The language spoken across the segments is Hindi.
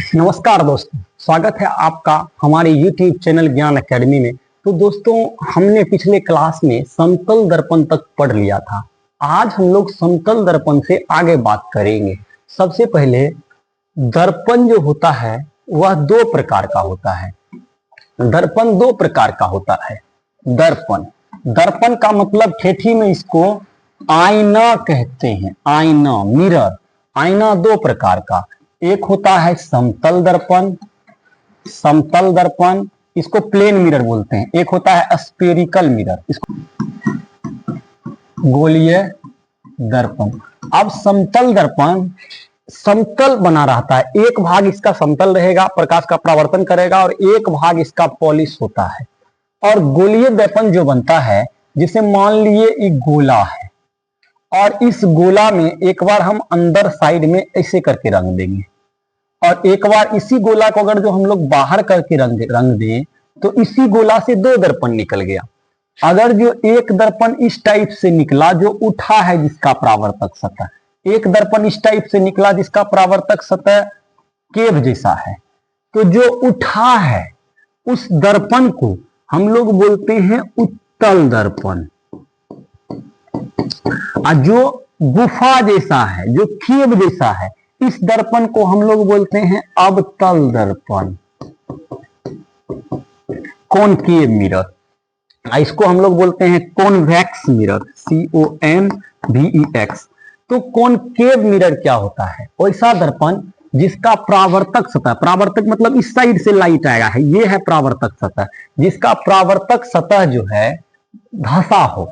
नमस्कार दोस्तों, स्वागत है आपका हमारे YouTube चैनल ज्ञान एकेडमी में। तो दोस्तों, हमने पिछले क्लास में समतल दर्पण तक पढ़ लिया था। आज हम लोग समतल दर्पण से आगे बात करेंगे। सबसे पहले दर्पण जो होता है वह दो प्रकार का होता है। दर्पण दो प्रकार का होता है। दर्पण दर्पण का मतलब ठेठी में इसको आईना कहते हैं। आईना, मिरर। आईना दो प्रकार का, एक होता है समतल दर्पण, समतल दर्पण इसको प्लेन मिरर बोलते हैं। एक होता है स्फेरिकल मिरर, इसको गोलीय दर्पण। अब समतल दर्पण समतल बना रहता है, एक भाग इसका समतल रहेगा, प्रकाश का परावर्तन करेगा, और एक भाग इसका पॉलिश होता है। और गोलीय दर्पण जो बनता है, जिसे मान लिए एक गोला है और इस गोला में एक बार हम अंदर साइड में ऐसे करके रंग देंगे, और एक बार इसी गोला को अगर जो हम लोग बाहर करके रंग दें तो इसी गोला से दो दर्पण निकल गया। अगर जो एक दर्पण इस टाइप से निकला जो उठा है जिसका परावर्तक सतह, एक दर्पण इस टाइप से निकला जिसका परावर्तक सतह केव जैसा है, तो जो उठा है उस दर्पण को हम लोग बोलते हैं उत्तल दर्पण। और जो गुफा जैसा है, जो केव जैसा है, इस दर्पण को हम लोग बोलते हैं अवतल दर्पण, कॉनकेव मिरर। इसको हम लोग बोलते हैं कॉन्वेक्स मिरर, CONVEX। तो कॉनकेव मिरर क्या होता है? वैसा दर्पण जिसका परावर्तक सतह, परावर्तक मतलब इस साइड से लाइट आया है, ये है परावर्तक सतह, जिसका परावर्तक सतह जो है धंसा हो,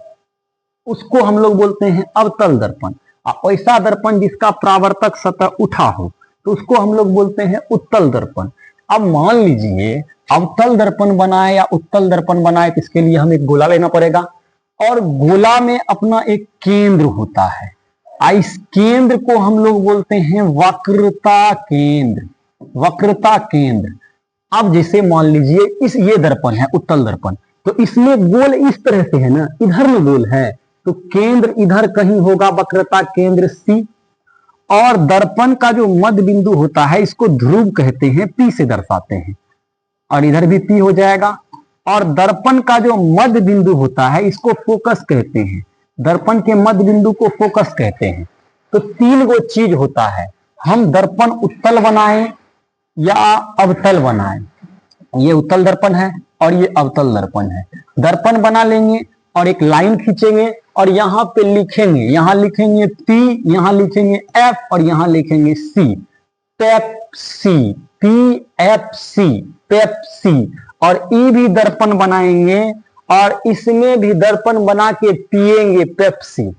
उसको हम लोग बोलते हैं अवतल दर्पण। ऐसा दर्पण जिसका परावर्तक सतह उठा हो तो उसको हम लोग बोलते हैं उत्तल दर्पण। अब मान लीजिए अवतल दर्पण बनाए या उत्तल दर्पण बनाए तो इसके लिए हमें एक गोला लेना पड़ेगा, और गोला में अपना एक केंद्र होता है। इस केंद्र को हम लोग बोलते हैं वक्रता केंद्र, वक्रता केंद्र। अब जैसे मान लीजिए ये दर्पण है उत्तल दर्पण, तो इसमें गोल इस तरह से है ना, इधर में गोल है, तो केंद्र इधर कहीं होगा, वक्रता केंद्र C। और दर्पण का जो मध्य बिंदु होता है इसको ध्रुव कहते हैं, P से दर्शाते हैं, और इधर भी P हो जाएगा। और दर्पण का जो मध्य बिंदु होता है इसको फोकस कहते हैं, दर्पण के मध्य बिंदु को फोकस कहते हैं। तो तीन गो चीज होता है, हम दर्पण उत्तल बनाएं या अवतल बनाएं। ये उत्तल दर्पण है और ये अवतल दर्पण है। दर्पण बना लेंगे और एक लाइन खींचेंगे और यहां पे लिखेंगे, यहां लिखेंगे P, यहां लिखेंगे F और यहां लिखेंगे C, पेप्सी, PFC, पेप्सी। और ई भी दर्पण बनाएंगे और इसमें भी दर्पण बना के पिएंगे पेप्सी।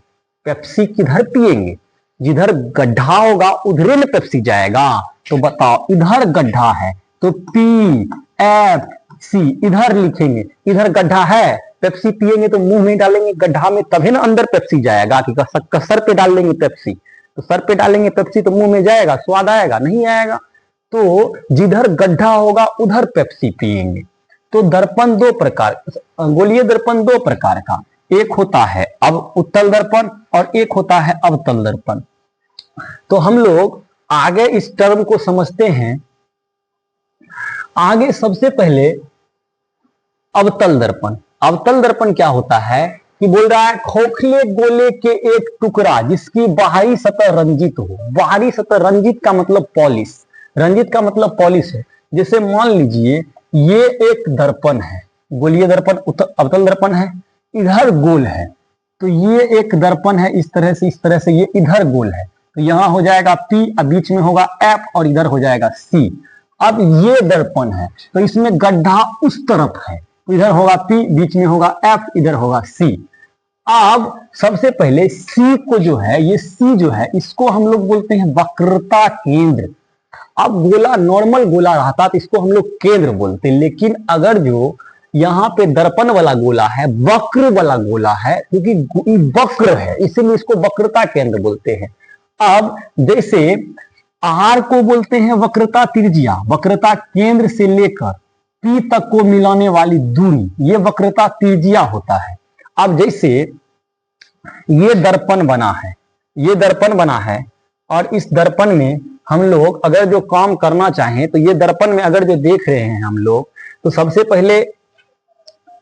पेप्सी किधर पिएंगे? जिधर गड्ढा होगा उधर में पेप्सी जाएगा। तो बताओ, इधर गड्ढा है तो PFC इधर लिखेंगे, इधर गड्ढा है, पेप्सी पिएंगे तो मुंह में डालेंगे गड्ढा में, तभी ना अंदर पेप्सी जाएगा। कि सर पे डाल लेंगे पेप्सी, तो सर पे डालेंगे पेप्सी तो मुंह में जाएगा, स्वाद आएगा? नहीं आएगा। तो जिधर गड्ढा होगा उधर पेप्सी पिएंगे। तो दर्पण दो प्रकार, गोलीय दर्पण दो प्रकार का, एक होता है अब उत्तल दर्पण और एक होता है अवतल दर्पण। तो हम लोग आगे इस टर्म को समझते हैं। आगे सबसे पहले अवतल दर्पण। अवतल दर्पण क्या होता है कि बोल रहा है खोखले गोले के एक टुकड़ा जिसकी बाहरी सतह रंजित हो। बाहरी सतह रंजित का मतलब पॉलिश, रंजित का मतलब पॉलिश है। जैसे मान लीजिए ये एक दर्पण है, गोलीय दर्पण, अवतल दर्पण है, इधर गोल है, तो ये एक दर्पण है इस तरह से, इस तरह से, ये इधर गोल है, तो यहां हो जाएगा P, बीच में होगा F और इधर हो जाएगा C। अब ये दर्पण है तो इसमें गड्ढा उस तरफ है, तो इधर होगा P, बीच में होगा F, इधर होगा C। अब सबसे पहले C को जो है, ये C जो है इसको हम लोग बोलते हैं वक्रता केंद्र। अब गोला नॉर्मल गोला रहता तो इसको हम लोग केंद्र बोलते, लेकिन अगर जो यहाँ पे दर्पण वाला गोला है, वक्र वाला गोला है, क्योंकि वक्र है इसीलिए इसको वक्रता केंद्र बोलते हैं। अब जैसे R को बोलते हैं वक्रता त्रिज्या, वक्रता केंद्र से लेकर P तक को मिलाने वाली दूरी, ये वक्रता त्रिज्या होता है। अब जैसे ये दर्पण बना है, ये दर्पण बना है, और इस दर्पण में हम लोग अगर जो काम करना चाहें तो ये दर्पण में अगर जो देख रहे हैं हम लोग, तो सबसे पहले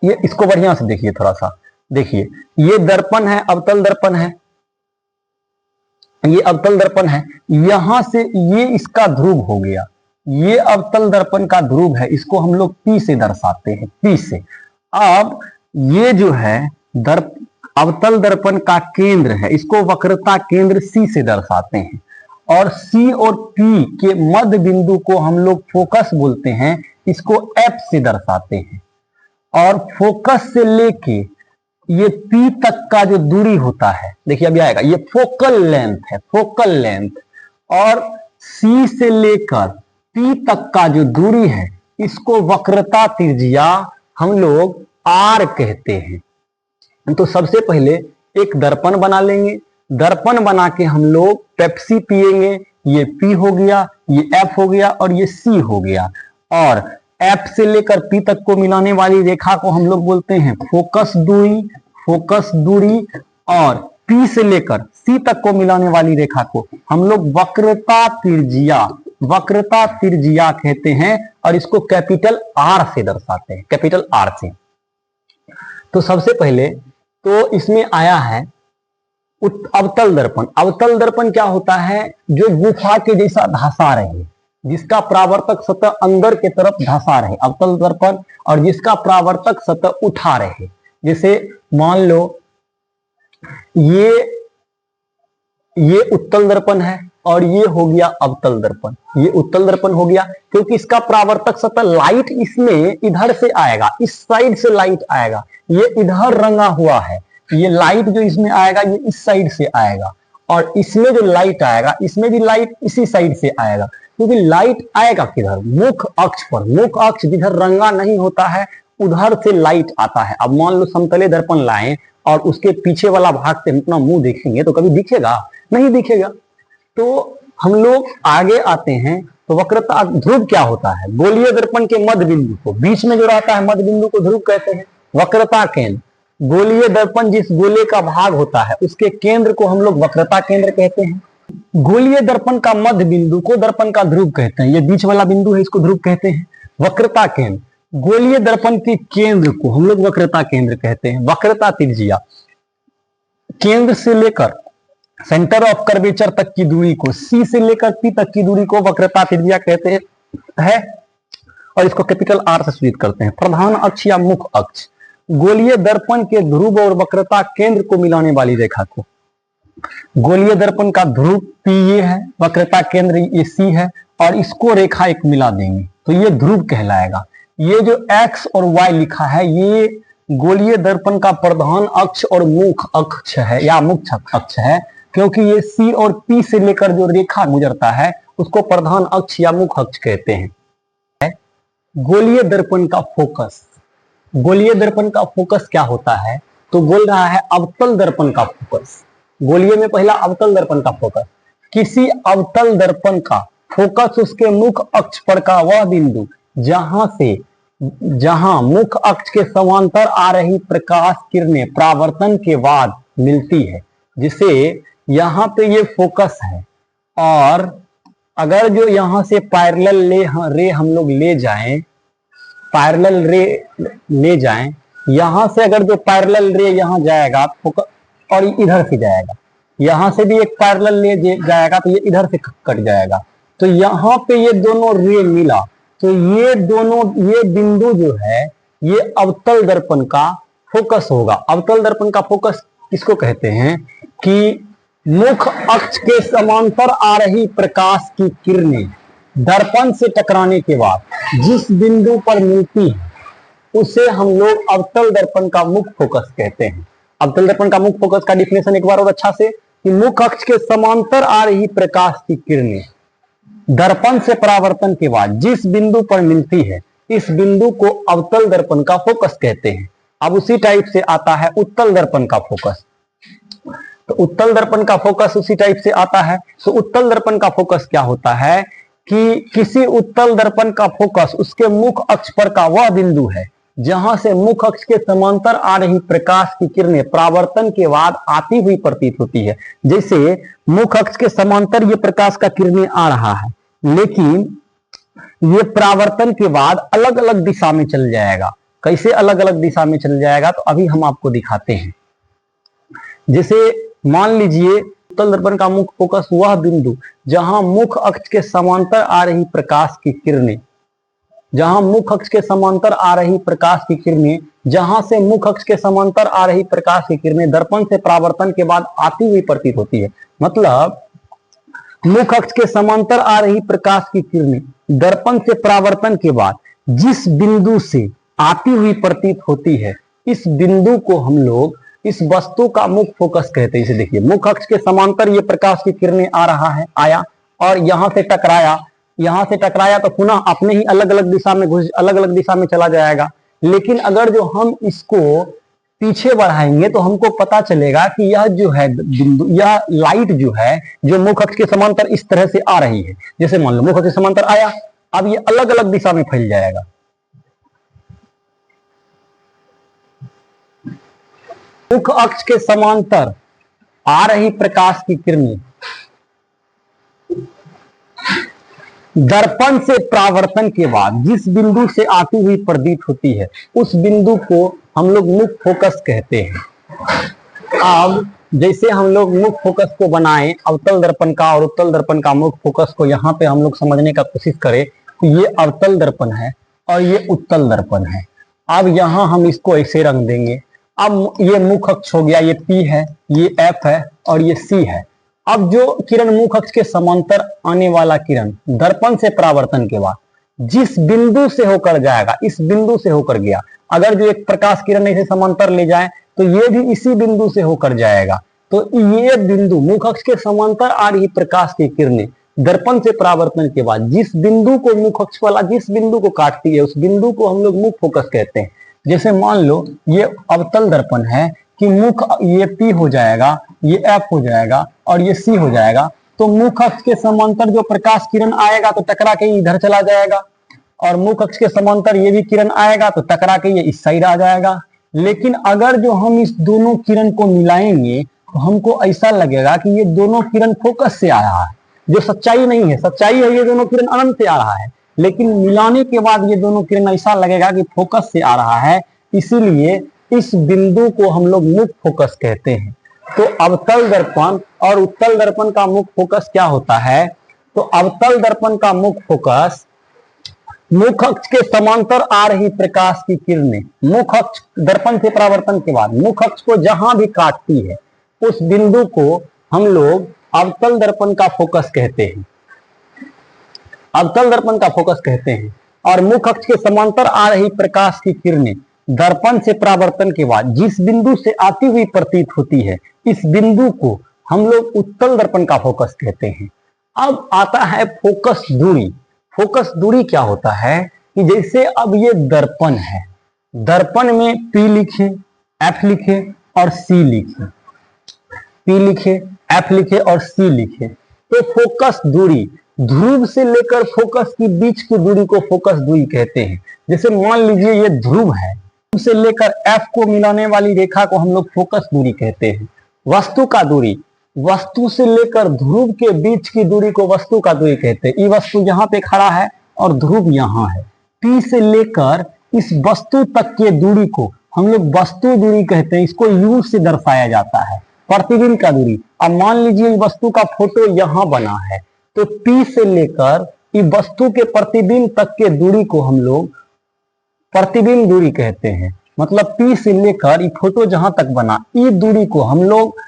ये इसको बढ़िया से देखिए, थोड़ा सा देखिए, ये दर्पण है, अवतल दर्पण है, ये अवतल दर्पण है, यहां से ये इसका ध्रुव हो गया, ये अवतल दर्पण का ध्रुव है, इसको हम लोग P से दर्शाते हैं, P से। अब ये जो है अवतल दर्पण का केंद्र है, इसको वक्रता केंद्र C से दर्शाते हैं, और C और P के मध्य बिंदु को हम लोग फोकस बोलते हैं, इसको F से दर्शाते हैं। और फोकस से लेके ये P तक का जो दूरी होता है, देखिए अभी आएगा, ये फोकल लेंथ है, फोकल लेंथ। और C से लेकर P तक का जो दूरी है, इसको वक्रता त्रिज्या हम लोग R कहते हैं। तो सबसे पहले एक दर्पण बना लेंगे, दर्पण बना के हम लोग पेप्सी पिएंगे, ये P हो गया, ये F हो गया और ये C हो गया। और F से लेकर P तक को मिलाने वाली रेखा को हम लोग बोलते हैं फोकस दूरी, फोकस दूरी। और P से लेकर C तक को मिलाने वाली रेखा को हम लोग वक्रता त्रिज्या, वक्रता त्रिज्या कहते हैं, और इसको कैपिटल R से दर्शाते हैं, कैपिटल R से। तो सबसे पहले तो इसमें आया है अवतल दर्पण। अवतल दर्पण क्या होता है? जो गुफा के जैसा धंसा रहे, जिसका प्रावर्तक सतह अंदर के तरफ धंसा रहे, अवतल दर्पण। और जिसका प्रावर्तक सतह उठा रहे, जैसे मान लो ये उत्तल दर्पण है और ये हो गया अवतल दर्पण, ये उत्तल दर्पण हो गया, क्योंकि इसका प्रावर्तक सतह लाइट इसमें इधर से आएगा, इस साइड से लाइट आएगा, ये इधर रंगा हुआ है, ये लाइट जो इसमें आएगा ये इस साइड से आएगा, और इसमें जो लाइट आएगा इसमें भी लाइट इसी साइड से आएगा, क्योंकि लाइट आएगा किधर? मुख अक्ष पर। मुख अक्ष जिधर रंगा नहीं होता है उधर से लाइट आता है। अब मान लो समतले दर्पण लाएं और उसके पीछे वाला भाग से अपना मुंह देखेंगे तो कभी दिखेगा? नहीं दिखेगा। तो हम लोग आगे आते हैं, तो वक्रता ध्रुव क्या होता है? गोलीय दर्पण के मध्य बिंदु को, बीच में जो रहता है मध्य बिंदु को ध्रुव कहते हैं। वक्रता केंद्र, गोलीय दर्पण जिस गोले का भाग होता है उसके केंद्र को हम लोग वक्रता केंद्र कहते हैं। गोलीय दर्पण का मध्य बिंदु को दर्पण का ध्रुव कहते हैं, ये बीच वाला बिंदु है इसको ध्रुव कहते हैं। वक्रता केंद्र, गोलीय दर्पण के केंद्र को हम लोग वक्रता केंद्र कहते हैं। वक्रता त्रिज्या, केंद्र से लेकर सेंटर ऑफ कर्वेचर तक की दूरी को, C से लेकर P तक की दूरी को वक्रता त्रिज्या कहते हैं, और इसको कैपिटल R से सूचित करते हैं। प्रधान अक्ष या मुख अक्ष, गोलीय दर्पण के ध्रुव और वक्रता केंद्र को मिलाने वाली रेखा को, गोलीय दर्पण का ध्रुव P ये है, वक्रता केंद्र ये C है, और इसको रेखा एक मिला देंगे तो ये ध्रुव कहलाएगा। ये जो X और Y लिखा है ये गोलीय दर्पण का प्रधान अक्ष और मुख अक्ष है या मुख्य अक्ष है, क्योंकि ये C और P से लेकर जो रेखा गुजरता है उसको प्रधान अक्ष या मुख अक्ष कहते हैं। गोलीय दर्पण का फोकस, गोलीय दर्पण का फोकस क्या होता है? तो बोल रहा है अवतल दर्पण का फोकस। गोलीय में पहला अवतल दर्पण का फोकस, किसी अवतल दर्पण का फोकस उसके मुख अक्ष पर का वह बिंदु जहां मुख अक्ष के समांतर आ रही प्रकाश किरणें परावर्तन के बाद मिलती है, जिसे यहां पे ये फोकस है। और अगर जो यहां से पैरेलल रे हम लोग ले जाएं, पैरेलल रे ले जाएं, यहां से अगर जो पैरेलल रे यहां जाएगा और इधर से जाएगा, यहां से भी एक पैरेलल ले जाएगा तो ये इधर से कट जाएगा, तो यहां पे ये दोनों रे मिला, तो ये बिंदु जो है ये अवतल दर्पण का फोकस होगा। अवतल दर्पण का फोकस किसको कहते हैं? कि मुख अक्ष के समांतर आ रही प्रकाश की किरणें दर्पण से टकराने के बाद जिस बिंदु पर मिलती है उसे हम लोग अवतल दर्पण का मुख फोकस कहते हैं। अवतल दर्पण का मुख फोकस का डिफिनेशन एक बार और अच्छा से, कि मुख अक्ष के समांतर आ रही प्रकाश की किरणें दर्पण से परावर्तन के बाद जिस बिंदु पर मिलती है इस बिंदु को अवतल दर्पण का फोकस कहते हैं। अब उसी टाइप से आता है उत्तल दर्पण का फोकस, तो उत्तल दर्पण का फोकस उसी टाइप से आता है। तो उत्तल दर्पण का फोकस क्या होता है? कि किसी उत्तल दर्पण का फोकस उसके मुख अक्ष पर का वह बिंदु है जहां से मुख्य अक्ष के समांतर आ रही प्रकाश की किरणें परावर्तन के बाद आती हुई प्रतीत होती है। जैसे मुख्य अक्ष के समांतर ये प्रकाश का किरणें आ रहा है, लेकिन ये परावर्तन के बाद अलग अलग दिशा में चल जाएगा। कैसे अलग अलग दिशा में चल जाएगा, तो अभी हम आपको दिखाते हैं। जैसे मान लीजिए उत्तल दर्पण का मुख्य फोकस वह बिंदु जहां मुख्य अक्ष के समांतर आ रही प्रकाश की किरणें, जहां मुख्य अक्ष के समांतर आ रही प्रकाश की किरणें, जहां से मुख्य अक्ष के समांतर आ रही प्रकाश की किरणें दर्पण से परावर्तन के बाद आती हुई प्रतीत होती है। मतलब मुख्य अक्ष के समांतर आ रही प्रकाश की किरणें दर्पण से परावर्तन के बाद जिस बिंदु से आती हुई प्रतीत होती है, इस बिंदु को हम लोग इस वस्तु का मुख्य फोकस कहते हैं। इसे देखिए, मुख्य अक्ष के समांतर ये प्रकाश की किरणें आ रहा है, आया और यहां से टकराया तो पुनः अपने ही अलग अलग दिशा में अलग अलग दिशा में चला जाएगा। लेकिन अगर जो हम इसको पीछे बढ़ाएंगे तो हमको पता चलेगा कि यह जो है बिंदु, यह लाइट जो है जो मुख्य अक्ष के समांतर इस तरह से आ रही है। जैसे मान लो मुख्य अक्ष के समांतर आया, अब ये अलग अलग दिशा में फैल जाएगा। मुख्य अक्ष के समांतर आ रही प्रकाश की किरणें दर्पण से परावर्तन के बाद जिस बिंदु से आती हुई प्रतीत होती है, उस बिंदु को हम लोग मुख्य फोकस कहते हैं। अब जैसे हम लोग मुख्य फोकस को बनाएं अवतल दर्पण का और उत्तल दर्पण का मुख्य फोकस को यहाँ पे हम लोग समझने का कोशिश करें, तो ये अवतल दर्पण है और ये उत्तल दर्पण है। अब यहाँ हम इसको ऐसे रंग देंगे। अब ये मुख्य अक्ष हो गया, ये P है, ये F है और ये C है। अब जो किरण मुख्य अक्ष के समांतर आने वाला किरण दर्पण से परावर्तन के बाद जिस बिंदु से होकर जाएगा, इस बिंदु से होकर गया। अगर जो एक प्रकाश किरण ऐसे समांतर ले जाए तो ये भी इसी बिंदु से होकर जाएगा। तो ये बिंदु मुख्य अक्ष के समांतर आ रही प्रकाश की किरणें दर्पण से परावर्तन के बाद जिस बिंदु को मुख्य अक्ष वाला जिस बिंदु को काटती है, उस बिंदु को हम लोग मुख्य फोकस कहते हैं। जैसे मान लो ये अवतल दर्पण है कि मुख्य ये P हो जाएगा, ये F हो जाएगा और ये C हो जाएगा। तो मुख्य अक्ष के समांतर जो प्रकाश किरण आएगा तो टकरा के इधर चला जाएगा, और मुख्य अक्ष के समांतर ये भी किरण आएगा तो टकरा के ये इस साइड आ जाएगा। लेकिन अगर जो हम इस दोनों किरण को मिलाएंगे तो हमको ऐसा लगेगा कि ये दोनों किरण फोकस से आ रहा है, जो सच्चाई नहीं है। सच्चाई है ये दोनों किरण अनंत से आ रहा है, लेकिन मिलाने के बाद ये दोनों किरण ऐसा लगेगा कि फोकस से आ रहा है। इसीलिए इस बिंदु को हम लोग मुख्य फोकस कहते हैं। तो अवतल दर्पण और उत्तल दर्पण का मुख्य फोकस क्या होता है? तो अवतल दर्पण का मुख्य फोकस मुख्य अक्ष के समांतर आ रही प्रकाश की किरणें मुख्य अक्ष दर्पण से परावर्तन के बाद मुख्य अक्ष को जहां भी काटती है, उस बिंदु को हम लोग अवतल दर्पण का फोकस कहते हैं। अवतल दर्पण का फोकस कहते हैं। और मुख्य अक्ष के समांतर आ रही प्रकाश की किरणें दर्पण से परावर्तन के बाद जिस बिंदु से आती हुई प्रतीत होती है, इस बिंदु को हम लोग उत्तल दर्पण का फोकस कहते हैं। अब आता है फोकस दूरी। फोकस दूरी क्या होता है कि जैसे अब ये दर्पण है, दर्पण में P लिखे, F लिखे और C लिखे, P लिखे, F लिखे और C लिखे, तो फोकस दूरी ध्रुव से लेकर फोकस के बीच की दूरी को फोकस दूरी कहते हैं। जैसे मान लीजिए ये ध्रुव है, ध्रुव से लेकर F को मिलाने वाली रेखा को हम लोग फोकस दूरी कहते हैं। वस्तु का दूरी, वस्तु से लेकर ध्रुव के बीच की दूरी को वस्तु का दूरी कहते हैं। ये वस्तु यहाँ पे खड़ा है और ध्रुव यहाँ है। P से लेकर इस वस्तु तक के दूरी को हम लोग वस्तु दूरी कहते हैं। इसको U से दर्शाया जाता है, प्रतिबिंब का दूरी। अब मान लीजिए वस्तु का फोटो यहाँ बना है, तो P से लेकर इस वस्तु के प्रतिबिंब तक के दूरी को हम लोग प्रतिबिंब दूरी कहते हैं। मतलब P से लेकर ये फोटो जहां तक बना, इस दूरी को हम लोग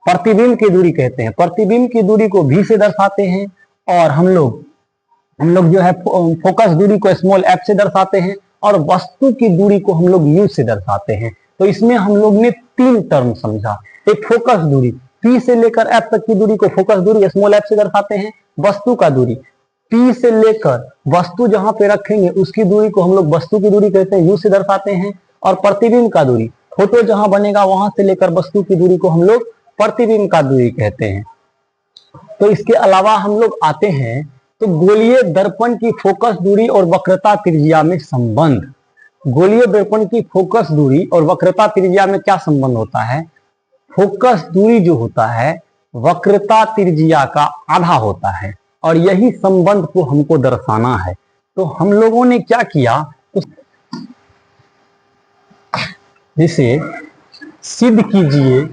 प्रतिबिंब की दूरी कहते हैं। प्रतिबिंब की दूरी को V से दर्शाते हैं, और हम लोग जो है फोकस दूरी को स्मॉल f से दर्शाते हैं, और वस्तु की दूरी को हम लोग U से दर्शाते हैं। तो इसमें हम लोग ने तीन टर्म समझा। एक फोकस दूरी, P से लेकर F तक की दूरी को फोकस दूरी स्मॉल f से दर्शाते हैं। वस्तु का दूरी, P से लेकर वस्तु जहां पे रखेंगे उसकी दूरी को हम लोग वस्तु की दूरी कहते हैं, U से दर्शाते हैं। और प्रतिबिंब का दूरी, फोटो जहां बनेगा वहां से लेकर वस्तु की दूरी को हम लोग प्रतिबिंब का दूरी कहते हैं। तो इसके अलावा हम लोग आते हैं तो गोलीय दर्पण की फोकस दूरी और वक्रता त्रिज्या में संबंध। गोलीय दर्पण की फोकस दूरी और वक्रता त्रिज्या में क्या संबंध होता है? फोकस दूरी जो होता है वक्रता त्रिज्या का आधा होता है, और यही संबंध को हमको दर्शाना है। तो हम लोगों ने क्या किया, जिसे सिद्ध कीजिए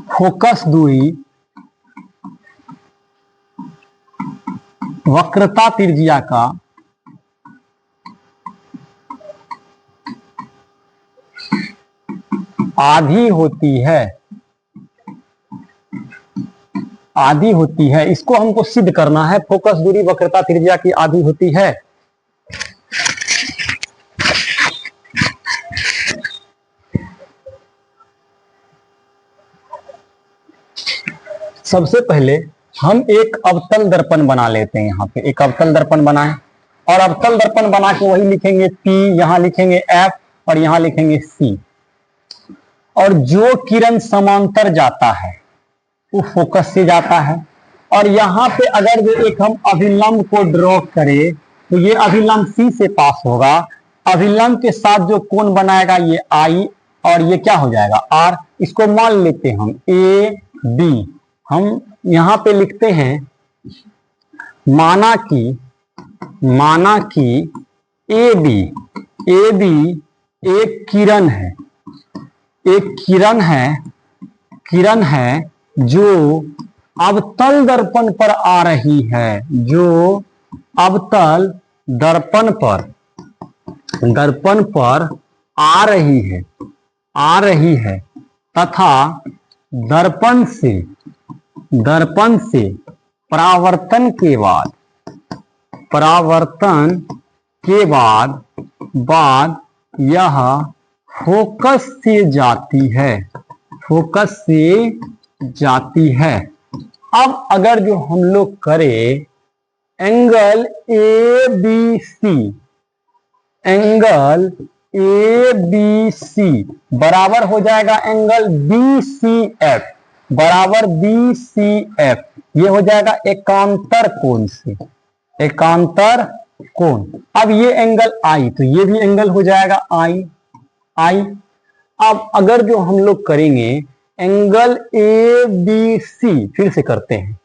फोकस दूरी वक्रता त्रिज्या का आधी होती है, आधी होती है। इसको हमको सिद्ध करना है, फोकस दूरी वक्रता त्रिज्या की आधी होती है। सबसे पहले हम एक अवतल दर्पण बना लेते हैं। यहाँ पे एक अवतल दर्पण बनाएं, और अवतल दर्पण बना के वही लिखेंगे P, यहां लिखेंगे F और यहां लिखेंगे C। और जो किरण समांतर जाता है वो फोकस से जाता है। और यहाँ पे अगर जो एक हम अभिलंब को ड्रॉ करें तो ये अभिलंब C से पास होगा। अभिलंब के साथ जो कोण बनाएगा ये I, और ये क्या हो जाएगा R। इसको मान लेते हैं हम AB। हम यहाँ पे लिखते हैं माना कि AB एक किरण है, एक किरण है जो अवतल दर्पण पर आ रही है, जो अवतल दर्पण पर आ रही है तथा दर्पण से परावर्तन के बाद यह फोकस से जाती है। अब अगर जो हम लोग करें एंगल ABC बराबर हो जाएगा एंगल BCF बराबर BCF, ये हो जाएगा एकांतर कोण। अब ये एंगल I, तो ये भी एंगल हो जाएगा I। अब अगर जो हम लोग करेंगे एंगल ABC, फिर से करते हैं,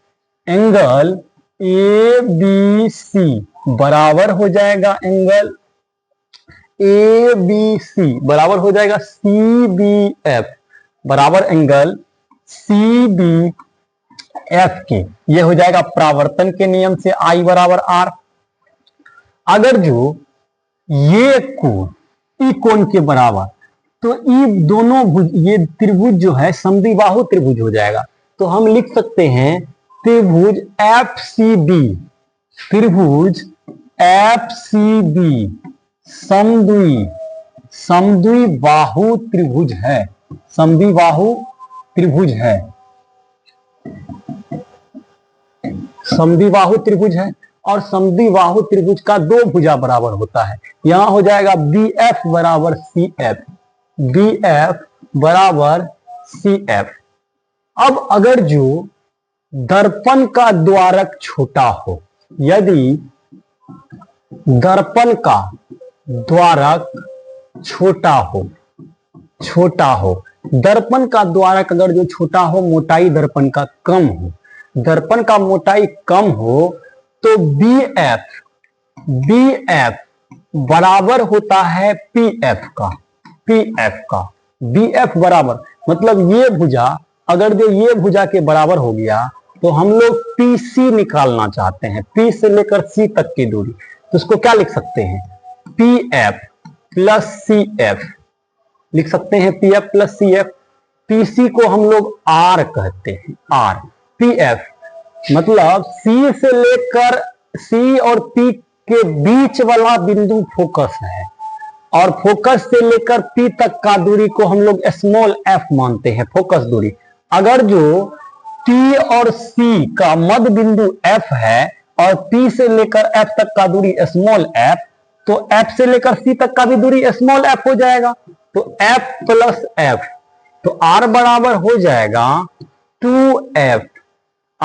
एंगल ABC बराबर हो जाएगा एंगल ABC बराबर हो जाएगा CBF बराबर एंगल CBF के, ये हो जाएगा परावर्तन के नियम से I बराबर R। अगर जो ये कोण ई कोण के बराबर, तो ये दोनों भुज, ये त्रिभुज जो है समद्विबाहु त्रिभुज हो जाएगा। तो हम लिख सकते हैं त्रिभुज FCB समद्विबाहु त्रिभुज है, समद्विबाहु त्रिभुज है। और समद्विबाहु त्रिभुज का दो भुजा बराबर होता है। यहां हो जाएगा BF बराबर CF। अब अगर जो दर्पण का द्वारक छोटा हो, यदि दर्पण का द्वारक छोटा हो, दर्पण का द्वारक अगर जो छोटा हो, मोटाई दर्पण का कम हो, दर्पण का मोटाई कम हो, तो BF बराबर होता है PF का। BF बराबर मतलब ये भुजा, अगर जो ये भुजा के बराबर हो गया तो हम लोग PC निकालना चाहते हैं, P से लेकर C तक की दूरी, तो उसको क्या लिख सकते हैं, PF प्लस CF लिख सकते हैं, PF प्लस CF। PC को हम लोग R कहते हैं, R। PF मतलब C से लेकर C और P के बीच वाला बिंदु फोकस है, और फोकस से लेकर P तक का दूरी को हम लोग स्मॉल f मानते हैं, फोकस दूरी। अगर जो P और C का मध्य बिंदु F है और P से लेकर F तक का दूरी स्मॉल f, तो F से लेकर C तक का भी दूरी स्मॉल f हो जाएगा, तो F प्लस F, तो R बराबर हो जाएगा 2F।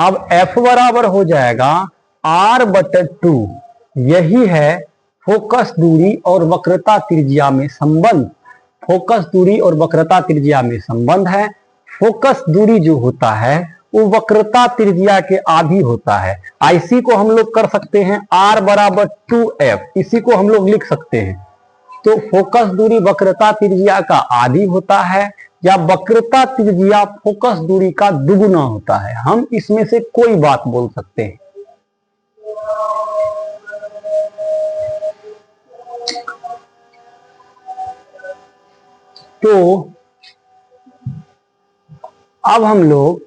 अब F बराबर हो जाएगा R/2। यही है फोकस दूरी और वक्रता त्रिज्या में संबंध। फोकस दूरी और वक्रता त्रिज्या में संबंध है। फोकस दूरी जो होता है वो वक्रता त्रिज्या के आधी होता है। इसी को हम लोग कर सकते हैं R बराबर 2F, इसी को हम लोग लिख सकते हैं। तो फोकस दूरी वक्रता त्रिज्या का आधी होता है या वक्रता त्रिज्या फोकस दूरी का दुगुना होता है। हम इसमें से कोई बात बोल सकते हैं। तो अब हम लोग